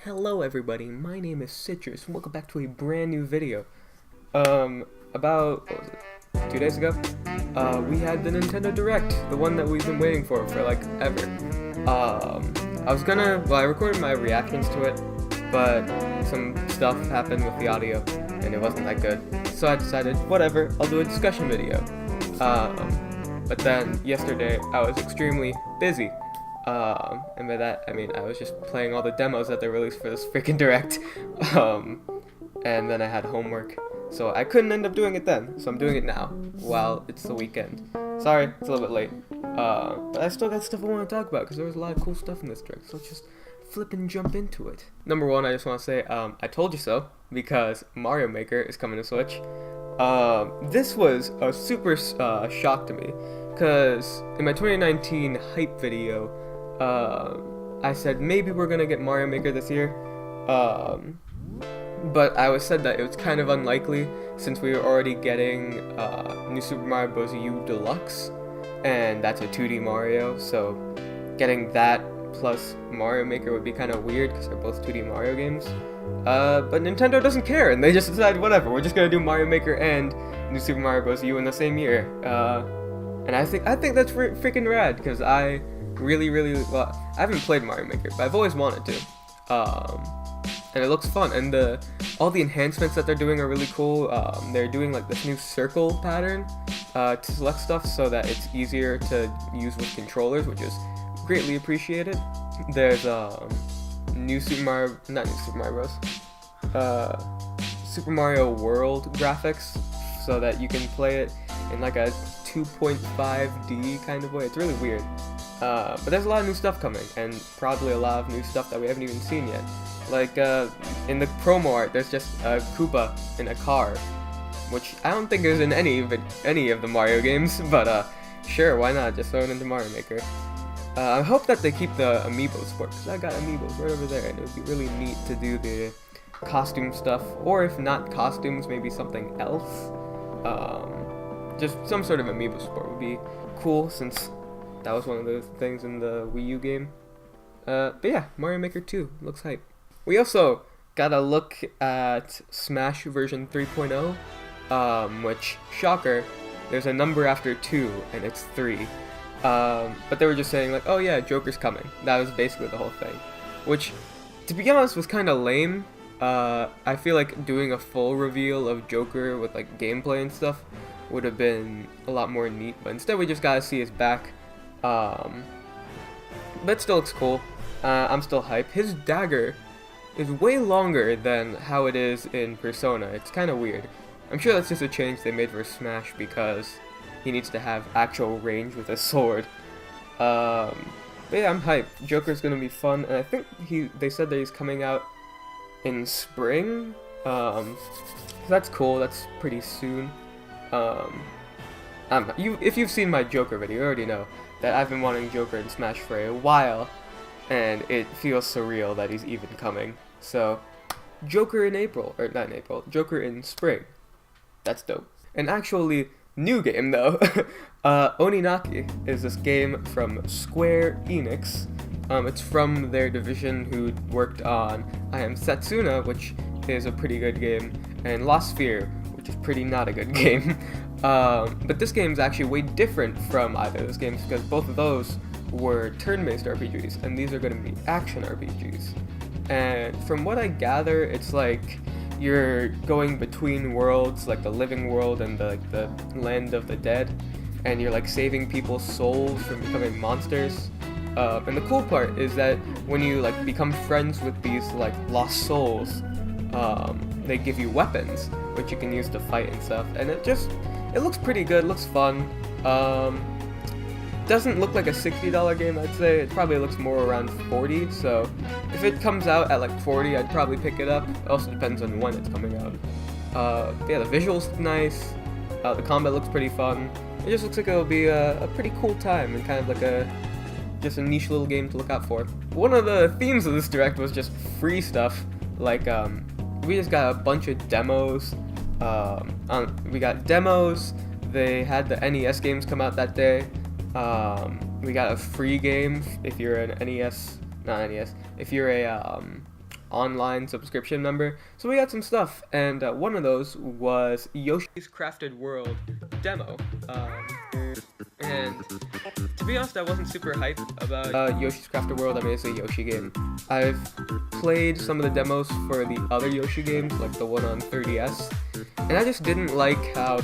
Hello everybody, my name is Citrus, and welcome back to a brand new video. About, what was it, 2 days ago, we had the Nintendo Direct, the one that we've been waiting for like ever. I recorded my reactions to it, but some stuff happened with the audio, and it wasn't that good. So I decided, whatever, I'll do a discussion video. But then, yesterday, I was extremely busy. And by that, I mean I was just playing all the demos that they released for this freaking Direct. And then I had homework, so I couldn't end up doing it then. So I'm doing it now, while it's the weekend. Sorry, it's a little bit late. But I still got stuff I want to talk about, because there was a lot of cool stuff in this Direct, so let's just flip and jump into it. Number one, I just want to say, I told you so, because Mario Maker is coming to Switch. This was a super shock to me, because in my 2019 hype video, I said maybe we're gonna get Mario Maker this year, but I said that it was kind of unlikely since we were already getting New Super Mario Bros. U Deluxe, and that's a 2D Mario, so getting that plus Mario Maker would be kind of weird because they're both 2D Mario games. But Nintendo doesn't care, and they just decided, whatever, we're just gonna do Mario Maker and New Super Mario Bros. U in the same year. And I think that's freaking rad, because I well, I haven't played Mario Maker, but I've always wanted to. And it looks fun, and all the enhancements that they're doing are really cool. They're doing like this new circle pattern to select stuff so that it's easier to use with controllers, which is greatly appreciated. There's Super Mario World graphics, so that you can play it in like a 2.5D kind of way. It's really weird. But there's a lot of new stuff coming, and probably a lot of new stuff that we haven't even seen yet. Like, in the promo art, there's just a Koopa in a car, which I don't think is in any of the Mario games, but sure, why not? Just throw it into Mario Maker. I hope that they keep the amiibo support, because I got amiibos right over there, and it would be really neat to do the costume stuff, or if not costumes, maybe something else. Just some sort of amiibo support would be cool, since that was one of those things in the Wii U game. But yeah, Mario Maker 2 looks hype. We also got a look at Smash version 3.0, which, shocker, there's a number after 2, and it's 3. But they were just saying, like, oh yeah, Joker's coming. That was basically the whole thing. Which, to be honest, was kind of lame. I feel like doing a full reveal of Joker with, like, gameplay and stuff would have been a lot more neat, but instead we just got to see his back. But it still looks cool. I'm still hype. His dagger is way longer than how it is in Persona. It's kind of weird. I'm sure that's just a change they made for Smash, because he needs to have actual range with his sword. But yeah, I'm hyped. Joker's gonna be fun, and I think they said that he's coming out in spring. That's cool. That's pretty soon. If you've seen my Joker video, you already know that I've been wanting Joker in Smash for a while, and it feels surreal that he's even coming. So, Joker in April, or not in April, Joker in spring. That's dope. An actually new game, though. Oninaki is this game from Square Enix. It's from their division who worked on I Am Setsuna, which is a pretty good game, and Lost Sphere, which is pretty not a good game. But this game is actually way different from either of those games, because both of those were turn-based RPGs, and these are going to be action RPGs. And from what I gather, it's like you're going between worlds, like the living world and the land of the dead, and you're like saving people's souls from becoming monsters. And the cool part is that when you like become friends with these like lost souls, they give you weapons which you can use to fight and stuff, and it looks pretty good, looks fun. Doesn't look like a $60 game, I'd say. It probably looks more around 40, so if it comes out at like 40, I'd probably pick it up. It also depends on when it's coming out. Yeah, the visuals look nice, the combat looks pretty fun. It just looks like it'll be a pretty cool time, and kind of like just a niche little game to look out for. One of the themes of this Direct was just free stuff, like, we just got a bunch of demos. We got demos, they had the NES games come out that day. We got a free game if you're an NES, not NES, if you're a online subscription member, so we got some stuff, and one of those was Yoshi's Crafted World demo. And to be honest, I wasn't super hyped about Yoshi's Crafted World. I mean, it's a Yoshi game. I've played some of the demos for the other Yoshi games, like the one on 3DS, and I just didn't like how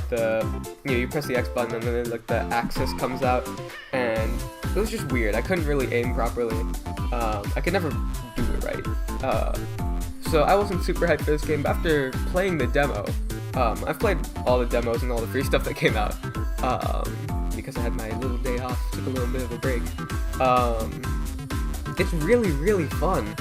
you press the X button and then like the axis comes out, and it was just weird. I couldn't really aim properly. I could never do it right. So I wasn't super hyped for this game, but after playing the demo, I've played all the demos and all the free stuff that came out, because I had my little day off, took a little bit of a break. It's really, really fun.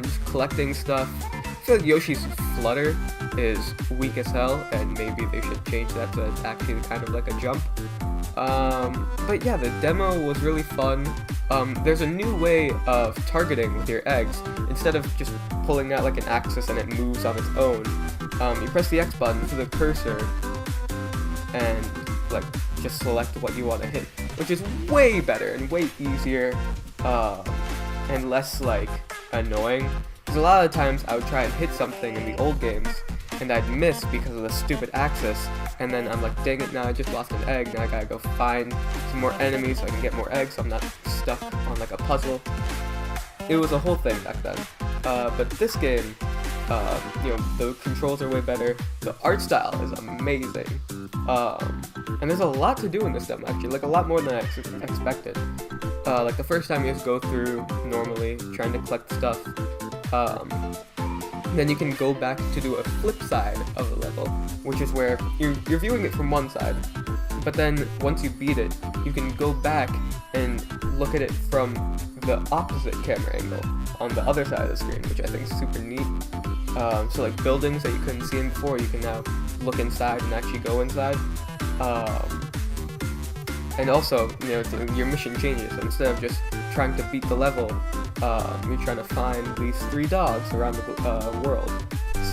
Just collecting stuff. I feel like Yoshi's flutter is weak as hell, and maybe they should change that to actually kind of like a jump. But yeah, the demo was really fun. There's a new way of targeting with your eggs. Instead of just pulling out like an axis and it moves on its own, you press the X button to the cursor and like just select what you want to hit, which is way better and way easier, and less like annoying. Because a lot of the times I would try and hit something in the old games and I'd miss because of the stupid axis, and then I'm like, dang it, now I just lost an egg, now I gotta go find some more enemies so I can get more eggs so I'm not stuck on like a puzzle. It was a whole thing back then. But this game, the controls are way better, the art style is amazing, and there's a lot to do in this demo actually, like a lot more than I expected. Like the first time you just go through normally, trying to collect stuff, then you can go back to do a flip side of the level, which is where you're viewing it from one side, but then once you beat it, you can go back and look at it from the opposite camera angle on the other side of the screen, which I think is super neat. So like buildings that you couldn't see in before, you can now look inside and actually go inside. And also, your mission changes. Instead of just trying to beat the level, you're trying to find these 3 dogs around the world.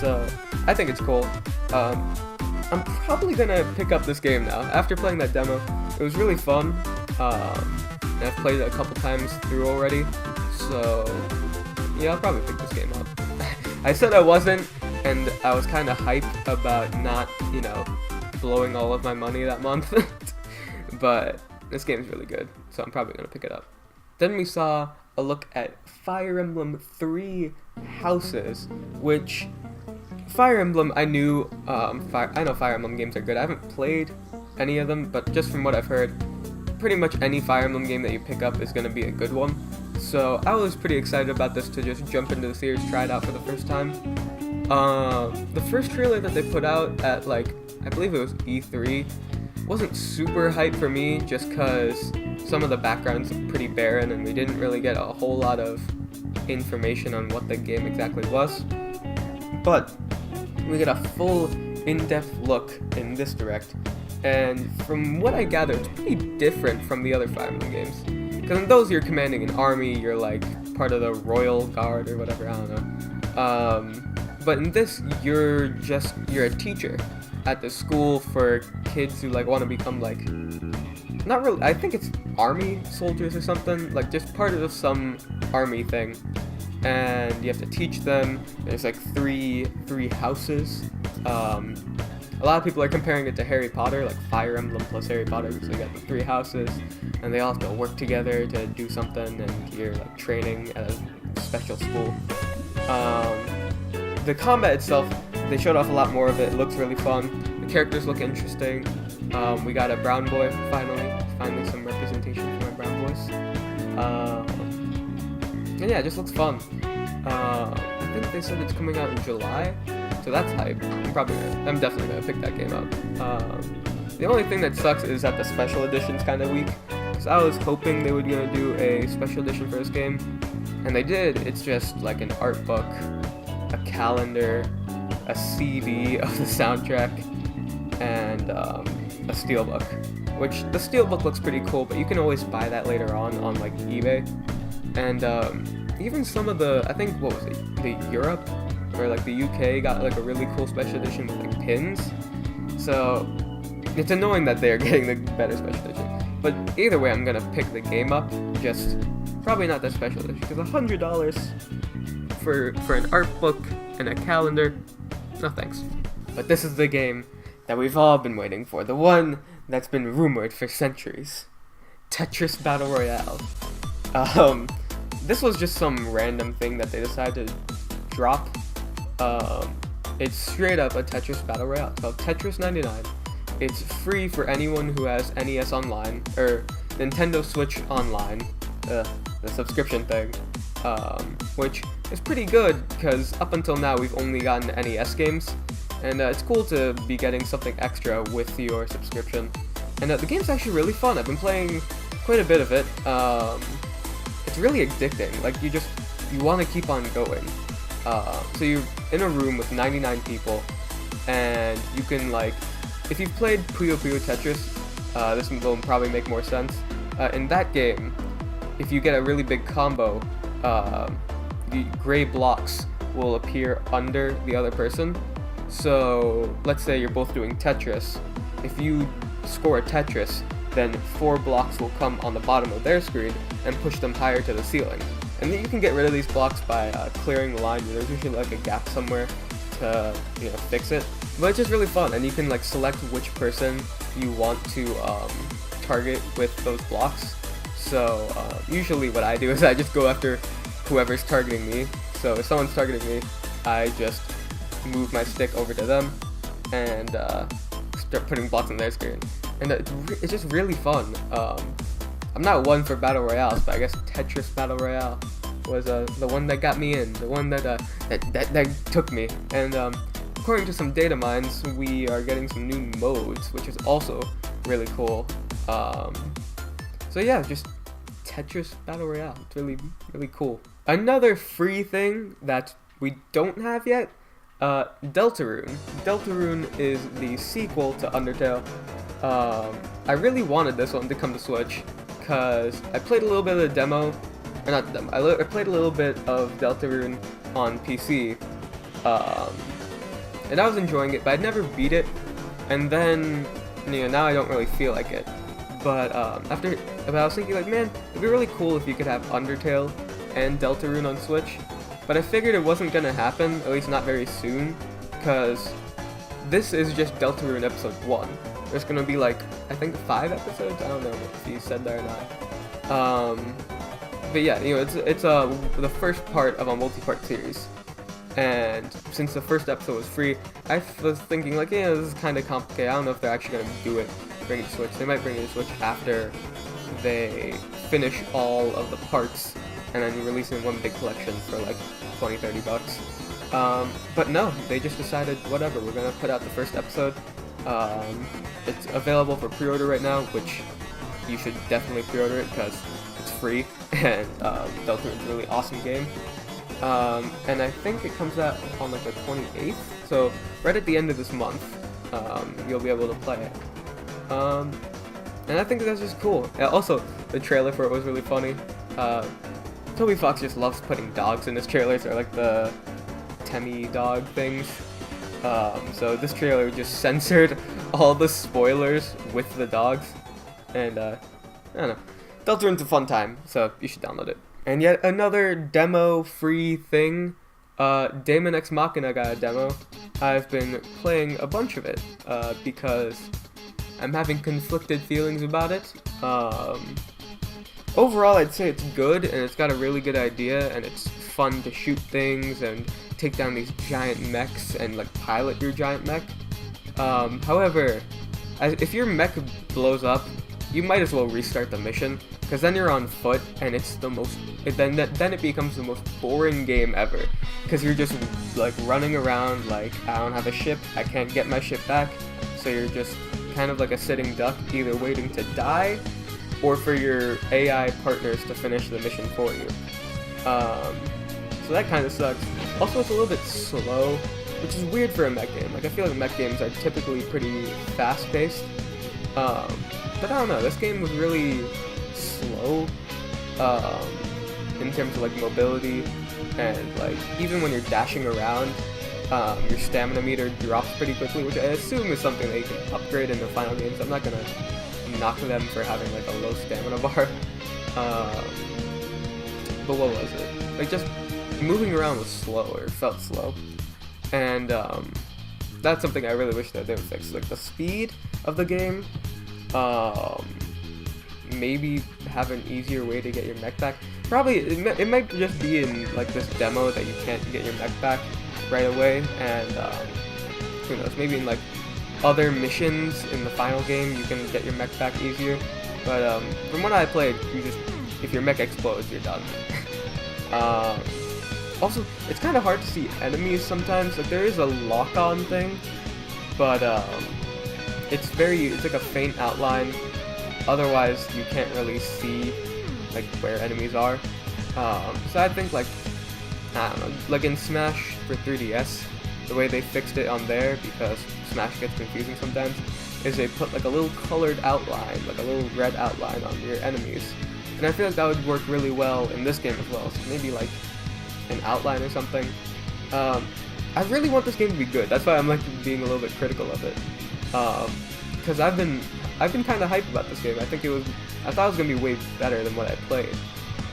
So I think it's cool. I'm probably gonna pick up this game now. After playing that demo, it was really fun. And I've played it a couple times through already. So yeah, I'll probably pick this game up. I said I wasn't, and I was kind of hyped about not, blowing all of my money that month. But this game is really good, so I'm probably going to pick it up. Then we saw a look at Fire Emblem 3 Houses, which Fire Emblem, I know Fire Emblem games are good. I haven't played any of them, but just from what I've heard, pretty much any Fire Emblem game that you pick up is going to be a good one. So I was pretty excited about this to just jump into the series, try it out for the first time. The first trailer that they put out at I believe it was E3, wasn't super hyped for me just because some of the backgrounds look pretty barren and we didn't really get a whole lot of information on what the game exactly was. But we get a full in-depth look in this direct, and from what I gather, it's pretty different from the other Fire Emblem games. Because in those you're commanding an army, you're like part of the royal guard or whatever, I don't know. But in this, you're a teacher at the school for kids who want to become not really, I think it's army soldiers or something, just part of some army thing. And you have to teach them. There's three houses. A lot of people are comparing it to Harry Potter, like Fire Emblem plus Harry Potter, because they got the 3 houses, and they all have to work together to do something, and you're training at a special school. The combat itself, they showed off a lot more of it. It looks really fun. The characters look interesting. We got a brown boy finally some representation for our brown boys. And yeah, it just looks fun. I think they said it's coming out in July, so that's hype. I'm definitely gonna pick that game up. The only thing that sucks is that the special edition's kind of weak, because I was hoping they were gonna do a special edition for this game, and they did. It's just an art book, a calendar, a CD of the soundtrack, and a steelbook. Which the steelbook looks pretty cool, but you can always buy that later on eBay. And even some of the, I think, what was it, the Europe or the UK got a really cool special edition with pins. So it's annoying that they're getting the better special edition. But either way, I'm gonna pick the game up. Just probably not that special edition, because $100 for an art book and a calendar, no thanks. But this is the game that we've all been waiting for, the one that's been rumored for centuries. Tetris Battle Royale. This was just some random thing that they decided to drop. It's straight up a Tetris Battle Royale. It's called Tetris 99. It's free for anyone who has NES Online, or Nintendo Switch Online, the subscription thing, which is pretty good, because up until now we've only gotten NES games, and it's cool to be getting something extra with your subscription. And the game's actually really fun. I've been playing quite a bit of it. It's really addicting. Like, you want to keep on going. So you're in a room with 99 people, and you can, like, if you've played Puyo Puyo Tetris, this will probably make more sense. In that game, if you get a really big combo, the gray blocks will appear under the other person. So let's say you're both doing Tetris. If you score a Tetris, then 4 blocks will come on the bottom of their screen and push them higher to the ceiling. And then you can get rid of these blocks by clearing the line. There's usually like a gap somewhere to fix it. But it's just really fun, and you can like select which person you want to target with those blocks. So usually what I do is I just go after whoever's targeting me. So if someone's targeting me, I just move my stick over to them and start putting blocks on their screen. And it's just really fun. I'm not one for battle royales, but I guess Tetris Battle Royale was the one that got me in, the one that took me. And according to some data mines, we are getting some new modes, which is also really cool. So yeah, just Tetris Battle Royale. It's really, really cool. Another free thing that we don't have yet, Deltarune. Deltarune is the sequel to Undertale. I really wanted this one to come to Switch, because I played a little bit of the demo, or not the demo, I played a little bit of Deltarune on PC, and I was enjoying it, but I'd never beat it, and then, now I don't really feel like it. But but I was thinking, like, man, it'd be really cool if you could have Undertale and Deltarune on Switch, but I figured it wasn't gonna happen, at least not very soon, because this is just Deltarune episode 1. There's gonna be like, I think 5 episodes? I don't know if you said that or not. But yeah, it's the first part of a multi-part series. And since the first episode was free, I was thinking like, yeah, this is kind of complicated. I don't know if they're actually gonna do it, bring it to Switch. They might bring it to Switch after they finish all of the parts and then release it in one big collection for like $20-30. But no, they just decided, whatever, we're gonna put out the first episode. It's available for pre-order right now, which you should definitely pre-order it because it's free, and Deltarune's a really awesome game. And I think it comes out on like the 28th, so right at the end of this month, you'll be able to play it. And I think that's just cool. Also, the trailer for it was really funny. Toby Fox just loves putting dogs in his trailers, or like the Temmie dog things. So this trailer just censored all the spoilers with the dogs, and I don't know. Deltarune's a fun time, so you should download it. And yet another demo free thing, Daemon X Machina got a demo. I've been playing a bunch of it, because I'm having conflicted feelings about it. Overall, I'd say it's good, and it's got a really good idea, and it's fun to shoot things and take down these giant mechs and like pilot your giant mech. However, if your mech blows up, you might as well restart the mission, because then you're on foot, and it's the most. Then it becomes the most boring game ever, because you're just like running around like, I don't have a ship, I can't get my ship back, so you're just kind of like a sitting duck, either waiting to die or for your AI partners to finish the mission for you. So that kind of sucks. Also, it's a little bit slow, which is weird for a mech game. Like, I feel like mech games are typically pretty fast-paced. But I don't know, this game was really slow in terms of like mobility, and like even when you're dashing around, your stamina meter drops pretty quickly, which I assume is something that you can upgrade in the final game, so I'm not gonna knock them for having like a low stamina bar. But what was it? Like, just moving around was slow, or felt slow, and that's something I really wish that they would fix. Like the speed of the game, maybe have an easier way to get your mech back. Probably it might just be in like this demo that you can't get your mech back right away, and who knows, maybe in like other missions in the final game you can get your mech back easier. But from what I played, you just, if your mech explodes, you're done. Also, it's kind of hard to see enemies sometimes. Like there is a lock-on thing, but it's like a faint outline. Otherwise, you can't really see like where enemies are. So I think like, I don't know, like in Smash for 3DS, the way they fixed it on there, because Smash gets confusing sometimes, is they put like a little colored outline, like a little red outline on your enemies. And I feel like that would work really well in this game as well. So maybe like an outline or something. I really want this game to be good. That's why I'm like being a little bit critical of it. Because I've been kind of hyped about this game. I thought it was gonna be way better than what I played.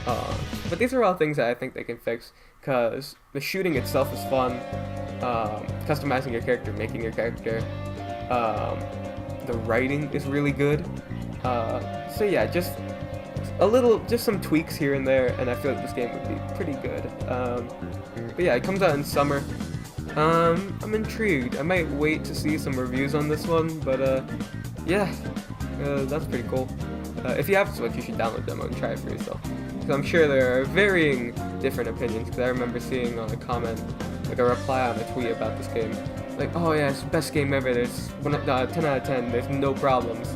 But these are all things that I think they can fix, because the shooting itself is fun. Customizing your character, making your character. The writing is really good. So yeah, just some tweaks here and there, and I feel like this game would be pretty good. But yeah, it comes out in summer. I'm intrigued. I might wait to see some reviews on this one, but yeah, that's pretty cool. If you have a Switch, you should download the demo and try it for yourself, because I'm sure there are varying different opinions. Because I remember seeing on a comment, like a reply on a tweet about this game, like, oh yeah, it's the best game ever, there's 10 out of 10, there's no problems.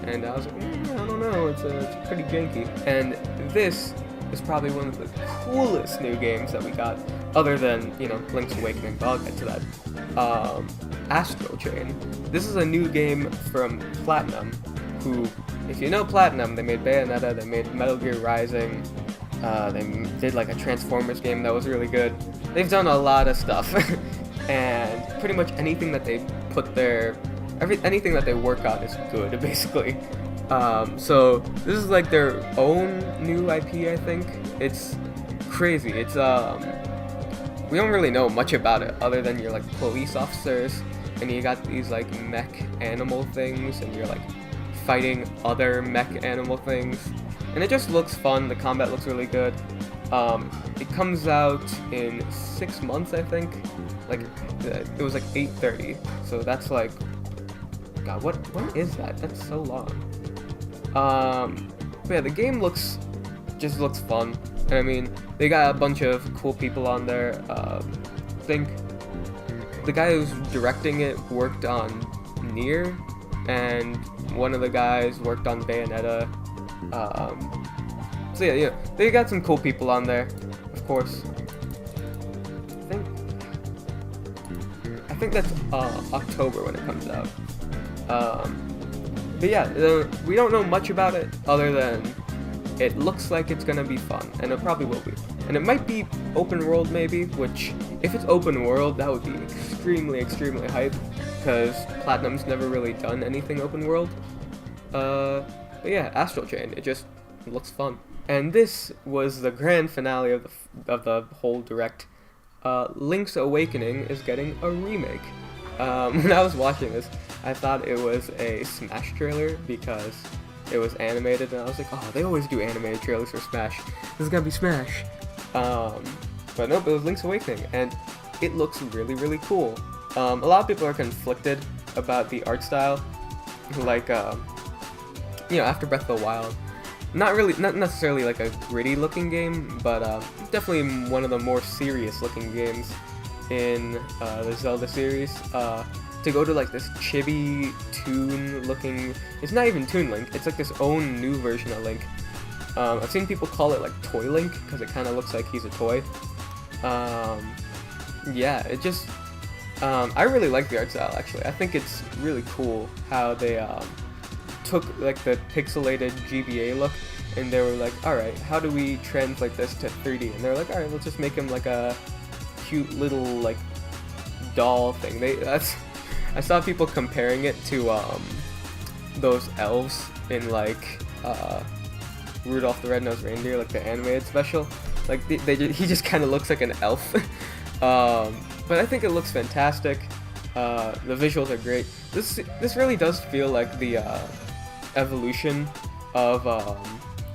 And I was like, I don't know, it's pretty janky. And this is probably one of the coolest new games that we got, other than, you know, Link's Awakening, but I'll get to that. Astral Chain. This is a new game from Platinum, who, if you know Platinum, they made Bayonetta, they made Metal Gear Rising, they did like a Transformers game that was really good. They've done a lot of stuff, and pretty much anything that they put anything that they work on is good, basically. So this is like their own new IP, I think. It's crazy. It's we don't really know much about it other than you're like police officers, and you got these like mech animal things, and you're like fighting other mech animal things, and it just looks fun. The combat looks really good. It comes out in 6 months, I think. Like it was like 8/30, so that's like, God, what is that? That's so long. But yeah, the game just looks fun. And I mean, they got a bunch of cool people on there. I think the guy who's directing it worked on Nier, and one of the guys worked on Bayonetta. So yeah, they got some cool people on there, of course. I think that's October when it comes out. But yeah, we don't know much about it other than it looks like it's gonna be fun, and it probably will be. And it might be open world maybe, which, if it's open world, that would be extremely, extremely hype, because Platinum's never really done anything open world. But yeah, Astral Chain, it just looks fun. And this was the grand finale of the whole direct. Link's Awakening is getting a remake. When I was watching this, I thought it was a Smash trailer because it was animated, and I was like, oh, they always do animated trailers for Smash. This is gonna be Smash. But nope, it was Link's Awakening, and it looks really, really cool. A lot of people are conflicted about the art style. Like, after Breath of the Wild, not necessarily like a gritty looking game, but definitely one of the more serious looking games in the Zelda series. To go to like this chibi Toon looking, it's not even Toon Link, it's like this own new version of Link. I've seen people call it like Toy Link because it kind of looks like he's a toy. Yeah, it just, I really like the art style actually. I think it's really cool how they took like the pixelated GBA look, and they were like, alright, how do we translate this to 3D? And they were like, alright, let's just make him like a cute little like doll thing. I saw people comparing it to those elves in like Rudolph the Red-Nosed Reindeer, like the animated special. Like he just kind of looks like an elf. But I think it looks fantastic. The visuals are great. This really does feel like the evolution of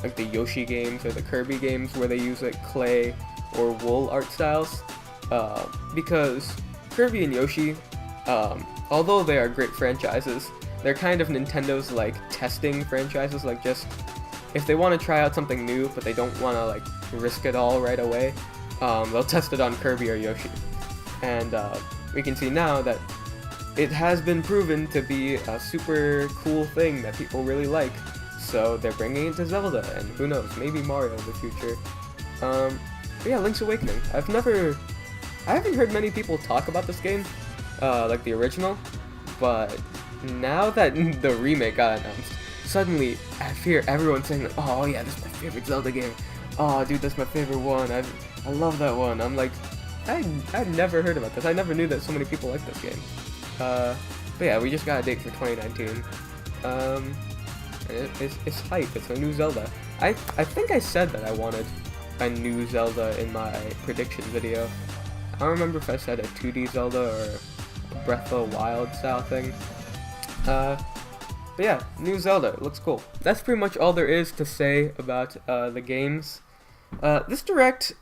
like the Yoshi games or the Kirby games, where they use like clay or wool art styles. Because Kirby and Yoshi, although they are great franchises, they're kind of Nintendo's like testing franchises. Like, just if they want to try out something new but they don't want to like risk it all right away, they'll test it on Kirby or Yoshi. And we can see now that it has been proven to be a super cool thing that people really like. So they're bringing it to Zelda, and who knows, maybe Mario in the future. But yeah, Link's Awakening. I haven't heard many people talk about this game, like the original, but now that the remake got announced, suddenly I hear everyone saying like, oh yeah, this is my favorite Zelda game. Oh dude, that's my favorite one. I love that one. I'm like, I'd never heard about this. I never knew that so many people like this game. But yeah, we just got a date for 2019. It's hype. It's a new Zelda. I think I said that I wanted a new Zelda in my prediction video. I don't remember if I said a 2D Zelda or a Breath of the Wild style thing. But yeah, new Zelda. It looks cool. That's pretty much all there is to say about the games. This Direct,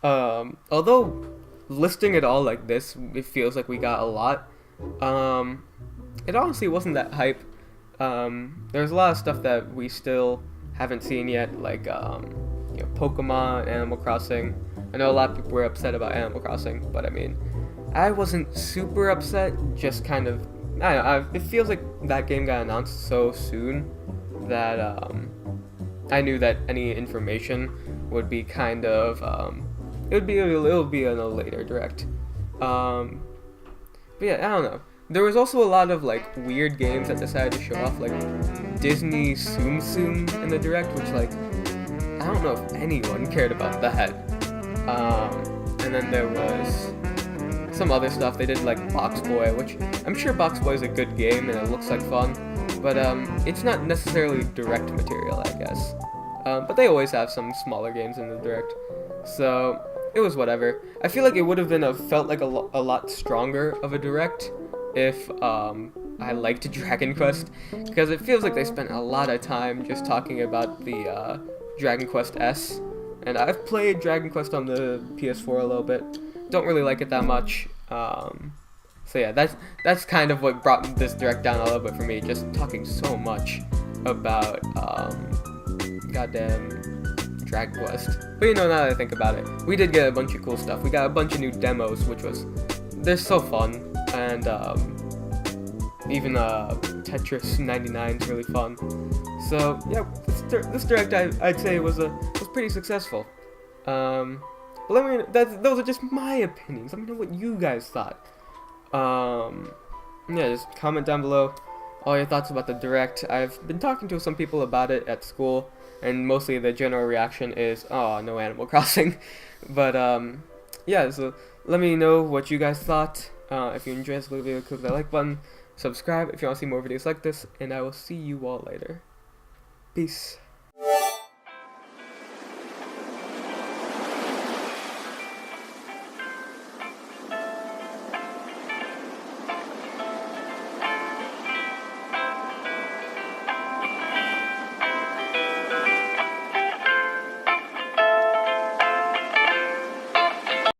although listing it all like this, it feels like we got a lot. It honestly wasn't that hype. There's a lot of stuff that we still haven't seen yet, like Pokemon, Animal Crossing. I know a lot of people were upset about Animal Crossing, but I mean, I wasn't super upset. Just kind of, I don't know. It feels like that game got announced so soon that I knew that any information would be kind of it'll be in a later Direct. But yeah, I don't know. There was also a lot of like weird games that decided to show off, like Disney Tsum Tsum in the Direct, which like I don't know if anyone cared about that. And then there was some other stuff. They did like Box Boy, which I'm sure Box Boy is a good game and it looks like fun, but it's not necessarily Direct material, I guess. But they always have some smaller games in the Direct, so it was whatever. I feel like it would have been felt like a lot stronger of a Direct if I liked Dragon Quest, because it feels like they spent a lot of time just talking about the Dragon Quest S, and I've played Dragon Quest on the PS4 a little bit. Don't really like it that much. So yeah, that's kind of what brought this Direct down a little bit for me, just talking so much about goddamn Dragon Quest. But you know, now that I think about it, we did get a bunch of cool stuff. We got a bunch of new demos, they're so fun, and even Tetris 99 is really fun. So yeah, this Direct I'd say was pretty successful. But those are just my opinions. Let me know what you guys thought. Yeah, just comment down below all your thoughts about the Direct. I've been talking to some people about it at school, and mostly the general reaction is, oh, no Animal Crossing. But yeah, so let me know what you guys thought. If you enjoyed this little video, click that like button, subscribe if you want to see more videos like this, and I will see you all later. Peace.